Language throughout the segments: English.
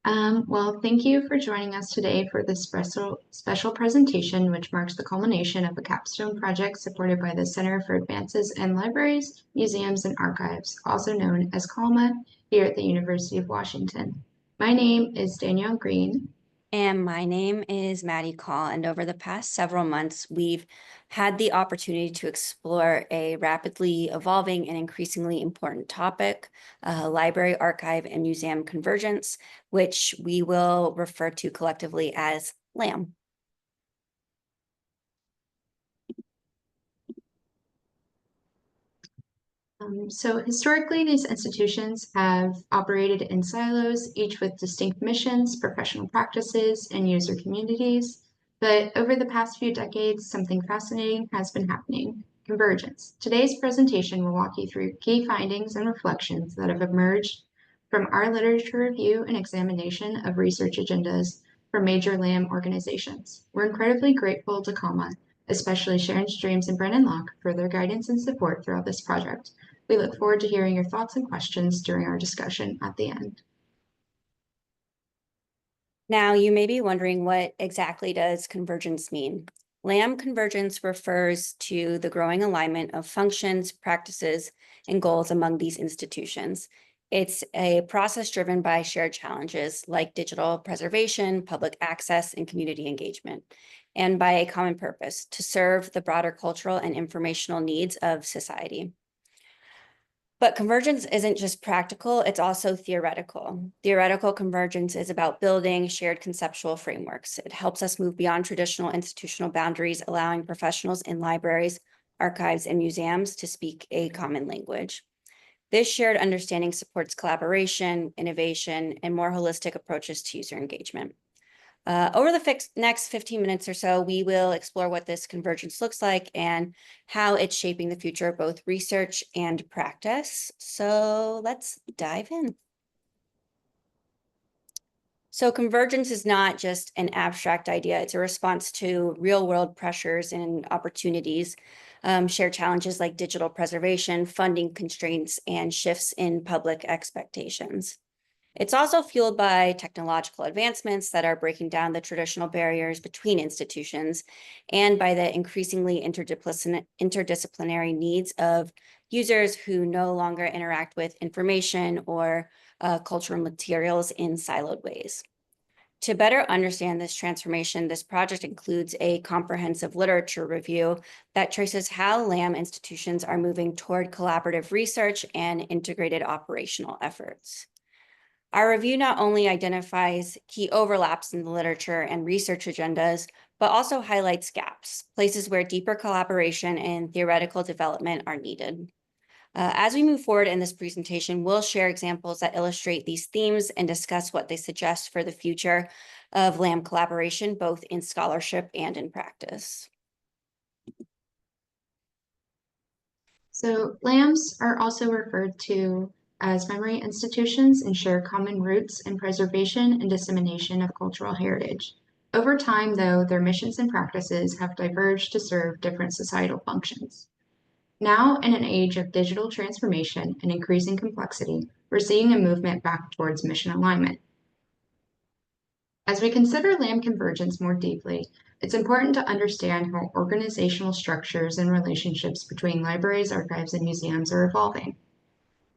Well, thank you for joining us today for this special presentation, which marks the culmination of a capstone project supported by the Center for Advances in Libraries, Museums, and Archives, also known as CALMA, here at the University of Washington. My name is Danielle Green. And my name is Maddie Kahl, and over the past several months, we've had the opportunity to explore a rapidly evolving and increasingly important topic, library, archive, and museum convergence, which we will refer to collectively as LAM. So historically, these institutions have operated in silos, each with distinct missions, professional practices, and user communities. But over the past few decades, something fascinating has been happening: convergence. Today's presentation will walk you through key findings and reflections that have emerged from our literature review and examination of research agendas for major LAM organizations. We're incredibly grateful to CALMA, especially Sharon Streams and Brennan Locke, for their guidance and support throughout this project. We look forward to hearing your thoughts and questions during our discussion at the end. Now, you may be wondering, what exactly does convergence mean? LAM convergence refers to the growing alignment of functions, practices, and goals among these institutions. It's a process driven by shared challenges like digital preservation, public access, and community engagement, and by a common purpose: to serve the broader cultural and informational needs of society. But convergence isn't just practical, it's also theoretical. Theoretical convergence is about building shared conceptual frameworks. It helps us move beyond traditional institutional boundaries, allowing professionals in libraries, archives, and museums to speak a common language. This shared understanding supports collaboration, innovation, and more holistic approaches to user engagement. Over the next 15 minutes or so, we will explore what this convergence looks like and how it's shaping the future of both research and practice. So let's dive in. So convergence is not just an abstract idea. It's a response to real-world pressures and opportunities, shared challenges like digital preservation, funding constraints, and shifts in public expectations. It's also fueled by technological advancements that are breaking down the traditional barriers between institutions, and by the increasingly interdisciplinary needs of users who no longer interact with information or cultural materials in siloed ways. To better understand this transformation, this project includes a comprehensive literature review that traces how LAM institutions are moving toward collaborative research and integrated operational efforts. Our review not only identifies key overlaps in the literature and research agendas, but also highlights gaps, places where deeper collaboration and theoretical development are needed. As we move forward in this presentation, we'll share examples that illustrate these themes and discuss what they suggest for the future of LAM collaboration, both in scholarship and in practice. So LAMs are also referred to as memory institutions and share common roots in preservation and dissemination of cultural heritage. Over time, though, their missions and practices have diverged to serve different societal functions. Now, in an age of digital transformation and increasing complexity, we're seeing a movement back towards mission alignment. As we consider LAM convergence more deeply, it's important to understand how organizational structures and relationships between libraries, archives, and museums are evolving.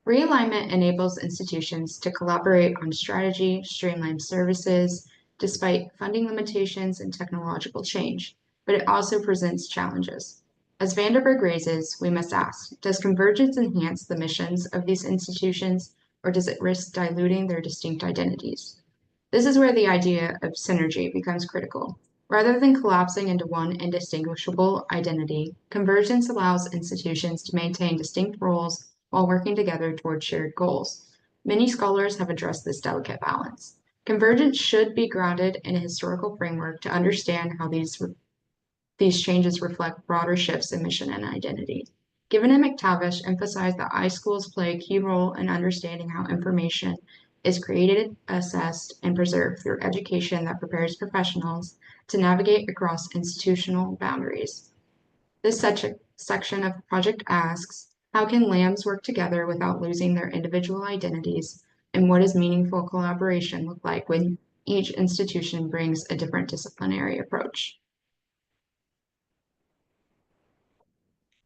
Realignment enables institutions to collaborate on strategy, streamline services, despite funding limitations and technological change, but it also presents challenges. As Vanderburg raises, we must ask, does convergence enhance the missions of these institutions, or does it risk diluting their distinct identities? This is where the idea of synergy becomes critical. Rather than collapsing into one indistinguishable identity, convergence allows institutions to maintain distinct roles while working together toward shared goals. Many scholars have addressed this delicate balance. Convergence should be grounded in a historical framework to understand how these changes reflect broader shifts in mission and identity. Given and McTavish emphasized that iSchools play a key role in understanding how information is created, assessed, and preserved through education that prepares professionals to navigate across institutional boundaries. This section of the project asks, how can LAMs work together without losing their individual identities And what does meaningful collaboration look like when each institution brings a different disciplinary approach?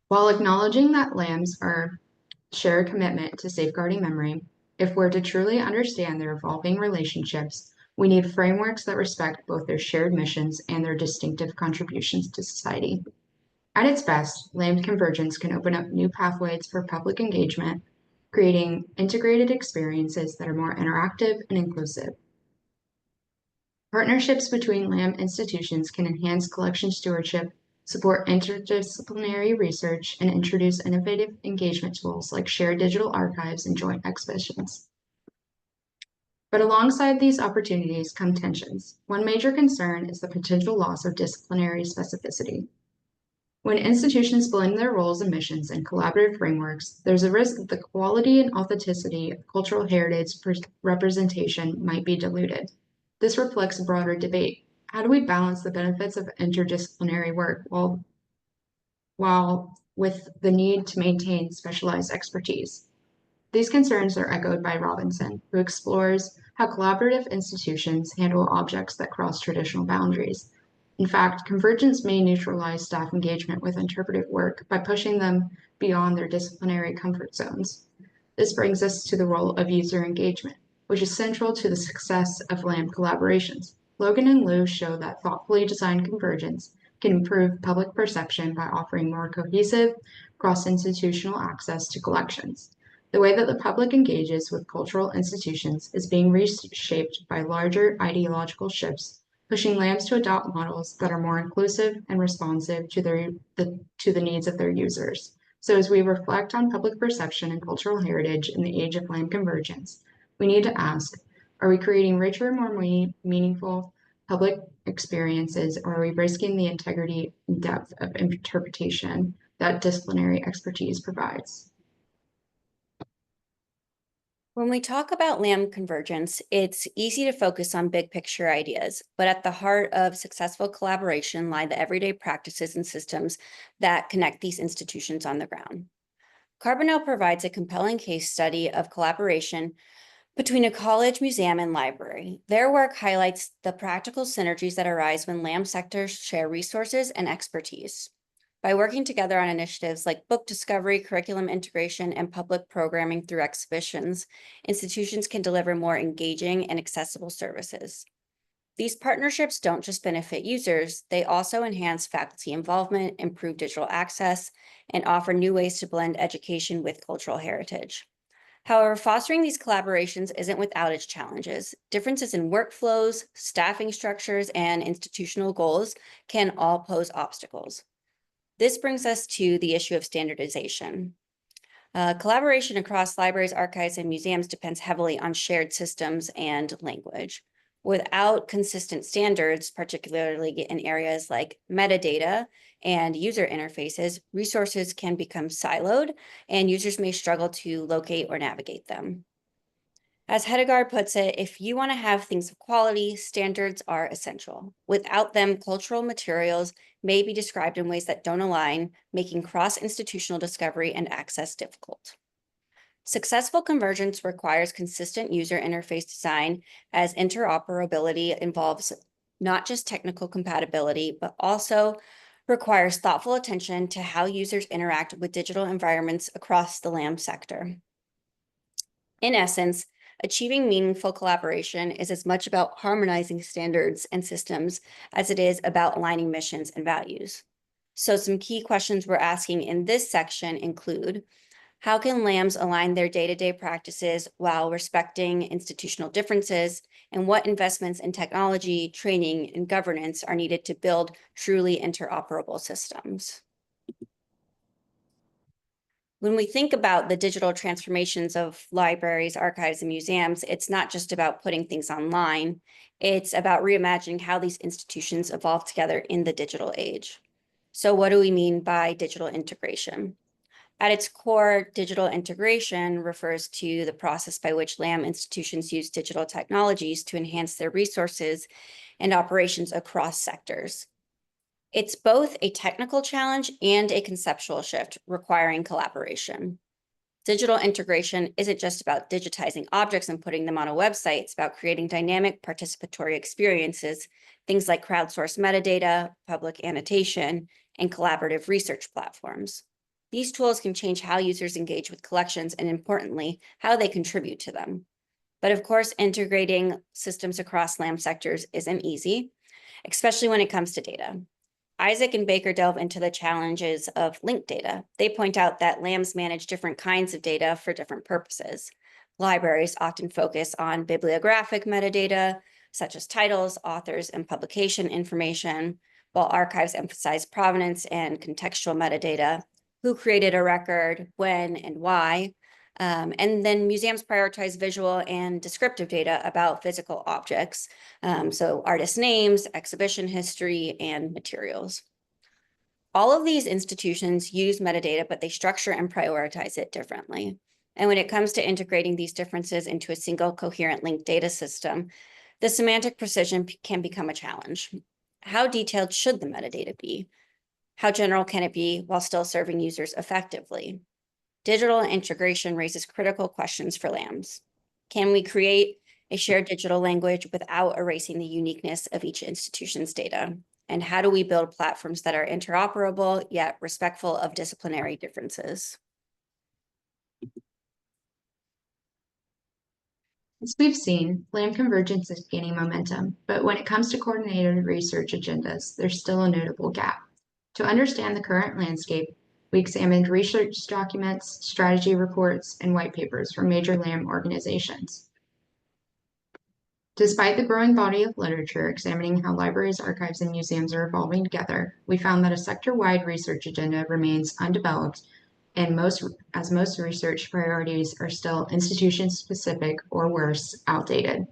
While acknowledging that LAMs are share a commitment to safeguarding memory, if we're to truly understand their evolving relationships, we need frameworks that respect both their shared missions and their distinctive contributions to society. At its best, LAMD convergence can open up new pathways for public engagement, creating integrated experiences that are more interactive and inclusive. Partnerships between LAM institutions can enhance collection stewardship, support interdisciplinary research, and introduce innovative engagement tools like shared digital archives and joint exhibitions. But alongside these opportunities come tensions. One major concern is the potential loss of disciplinary specificity. When institutions blend their roles and missions in collaborative frameworks, there's a risk that the quality and authenticity of cultural heritage representation might be diluted. This reflects a broader debate. How do we balance the benefits of interdisciplinary work while with the need to maintain specialized expertise? These concerns are echoed by Robinson, who explores how collaborative institutions handle objects that cross traditional boundaries. In fact, convergence may neutralize staff engagement with interpretive work by pushing them beyond their disciplinary comfort zones. This brings us to the role of user engagement, which is central to the success of LAMP collaborations. Logan and Liu show that thoughtfully designed convergence can improve public perception by offering more cohesive, cross-institutional access to collections. The way that the public engages with cultural institutions is being reshaped by larger ideological shifts, pushing LAMs to adopt models that are more inclusive and responsive to the needs of their users. So as we reflect on public perception and cultural heritage in the age of LAM convergence, we need to ask, are we creating richer, more meaningful public experiences, or are we risking the integrity and depth of interpretation that disciplinary expertise provides? When we talk about LAM convergence, it's easy to focus on big picture ideas, but at the heart of successful collaboration lie the everyday practices and systems that connect these institutions on the ground. Carbonell provides a compelling case study of collaboration between a college, museum, and library. Their work highlights the practical synergies that arise when LAM sectors share resources and expertise. By working together on initiatives like book discovery, curriculum integration, and public programming through exhibitions, institutions can deliver more engaging and accessible services. These partnerships don't just benefit users, they also enhance faculty involvement, improve digital access, and offer new ways to blend education with cultural heritage. However, fostering these collaborations isn't without its challenges. Differences in workflows, staffing structures, and institutional goals can all pose obstacles. This brings us to the issue of standardization. Collaboration across libraries, archives, and museums depends heavily on shared systems and language. Without consistent standards, particularly in areas like metadata and user interfaces, resources can become siloed and users may struggle to locate or navigate them. As Hedegaard puts it, if you want to have things of quality, standards are essential. Without them, cultural materials may be described in ways that don't align, making cross-institutional discovery and access difficult. Successful convergence requires consistent user interface design, as interoperability involves not just technical compatibility, but also requires thoughtful attention to how users interact with digital environments across the LAM sector. In essence, achieving meaningful collaboration is as much about harmonizing standards and systems as it is about aligning missions and values. So some key questions we're asking in this section include, how can LAMs align their day-to-day practices while respecting institutional differences? And what investments in technology, training, and governance are needed to build truly interoperable systems? When we think about the digital transformations of libraries, archives, and museums, it's not just about putting things online. It's about reimagining how these institutions evolve together in the digital age. So what do we mean by digital integration? At its core, digital integration refers to the process by which LAM institutions use digital technologies to enhance their resources and operations across sectors. It's both a technical challenge and a conceptual shift requiring collaboration. Digital integration isn't just about digitizing objects and putting them on a website. It's about creating dynamic participatory experiences, things like crowdsourced metadata, public annotation, and collaborative research platforms. These tools can change how users engage with collections and, importantly, how they contribute to them. But of course, integrating systems across LAM sectors isn't easy, especially when it comes to data. Isaac and Baker delve into the challenges of linked data. They point out that LAMs manage different kinds of data for different purposes. Libraries often focus on bibliographic metadata, such as titles, authors, and publication information, while archives emphasize provenance and contextual metadata, who created a record, when, and why. And then museums prioritize visual and descriptive data about physical objects, so artist names, exhibition history, and materials. All of these institutions use metadata, but they structure and prioritize it differently. And when it comes to integrating these differences into a single coherent linked data system, the semantic precision can become a challenge. How detailed should the metadata be? How general can it be while still serving users effectively? Digital integration raises critical questions for LAMs. Can we create a shared digital language without erasing the uniqueness of each institution's data? And how do we build platforms that are interoperable yet respectful of disciplinary differences? As we've seen, LAM convergence is gaining momentum, but when it comes to coordinated research agendas, there's still a notable gap. To understand the current landscape, we examined research documents, strategy reports, and white papers from major LAM organizations. Despite the growing body of literature examining how libraries, archives, and museums are evolving together, we found that a sector-wide research agenda remains undeveloped, and most research priorities are still institution-specific or worse, outdated.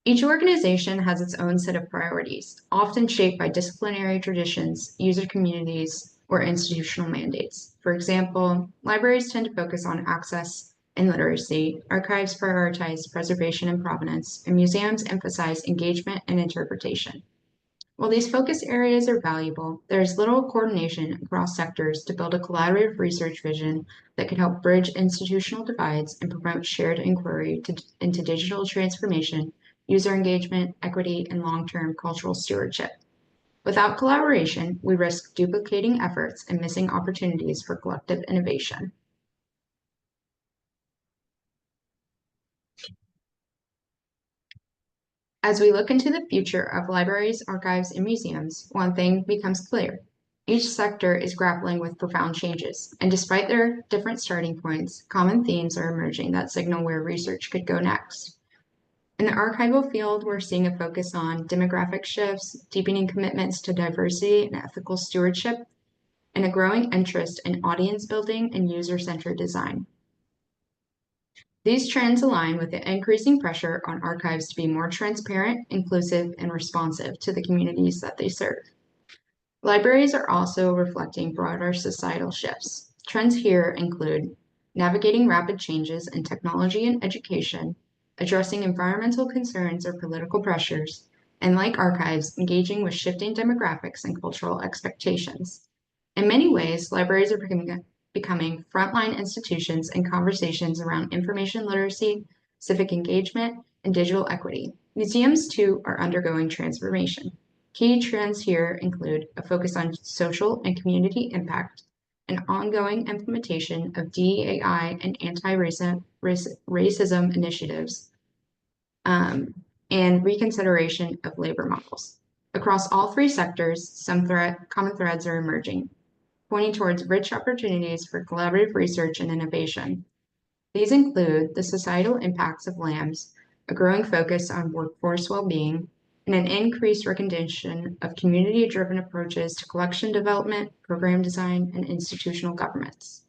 Each organization has its own set of priorities, often shaped by disciplinary traditions, user communities, or institutional mandates. For example, libraries tend to focus on access and literacy, archives prioritize preservation and provenance, and museums emphasize engagement and interpretation. While these focus areas are valuable, there is little coordination across sectors to build a collaborative research vision that can help bridge institutional divides and promote shared inquiry into digital transformation, user engagement, equity, and long-term cultural stewardship. Without collaboration, we risk duplicating efforts and missing opportunities for collective innovation. As we look into the future of libraries, archives, and museums, one thing becomes clear. Each sector is grappling with profound changes, and despite their different starting points, common themes are emerging that signal where research could go next. In the archival field, we're seeing a focus on demographic shifts, deepening commitments to diversity and ethical stewardship, and a growing interest in audience building and user-centered design. These trends align with the increasing pressure on archives to be more transparent, inclusive, and responsive to the communities that they serve. Libraries are also reflecting broader societal shifts. Trends here include navigating rapid changes in technology and education, addressing environmental concerns or political pressures, and like archives, engaging with shifting demographics and cultural expectations. In many ways, libraries are becoming frontline institutions in conversations around information literacy, civic engagement, and digital equity. Museums, too, are undergoing transformation. Key trends here include a focus on social and community impact, an ongoing implementation of DEAI and anti-racism initiatives, and reconsideration of labor models. Across all three sectors, some common threads are emerging, pointing towards rich opportunities for collaborative research and innovation. These include the societal impacts of LAMs, a growing focus on workforce well-being, and an increased recognition of community-driven approaches to collection development, program design, and institutional governance.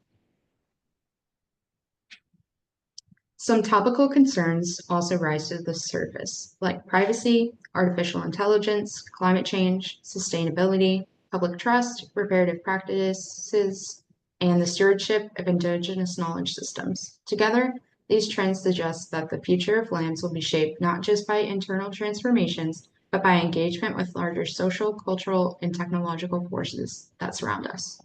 Some topical concerns also rise to the surface, like privacy, artificial intelligence, climate change, sustainability, public trust, reparative practices, and the stewardship of indigenous knowledge systems. Together, these trends suggest that the future of lands will be shaped not just by internal transformations, but by engagement with larger social, cultural, and technological forces that surround us.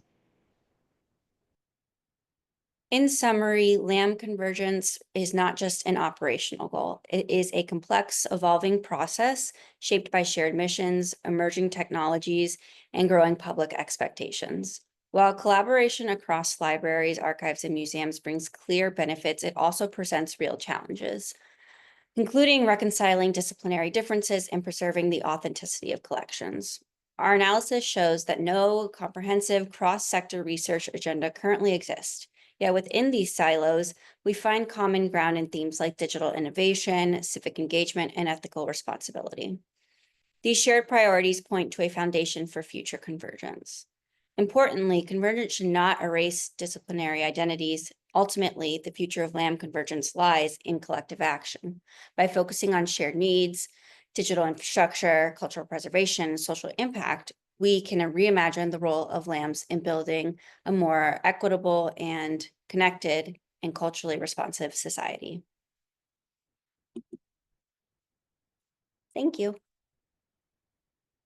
In summary, LAM convergence is not just an operational goal. It is a complex, evolving process shaped by shared missions, emerging technologies, and growing public expectations. While collaboration across libraries, archives, and museums brings clear benefits, it also presents real challenges, including reconciling disciplinary differences and preserving the authenticity of collections. Our analysis shows that no comprehensive cross-sector research agenda currently exists. Yet within these silos, we find common ground in themes like digital innovation, civic engagement, and ethical responsibility. These shared priorities point to a foundation for future convergence. Importantly, convergence should not erase disciplinary identities. Ultimately, the future of LAM convergence lies in collective action. By focusing on shared needs, digital infrastructure, cultural preservation, and social impact, we can reimagine the role of LAMs in building a more equitable and connected and culturally responsive society. Thank you.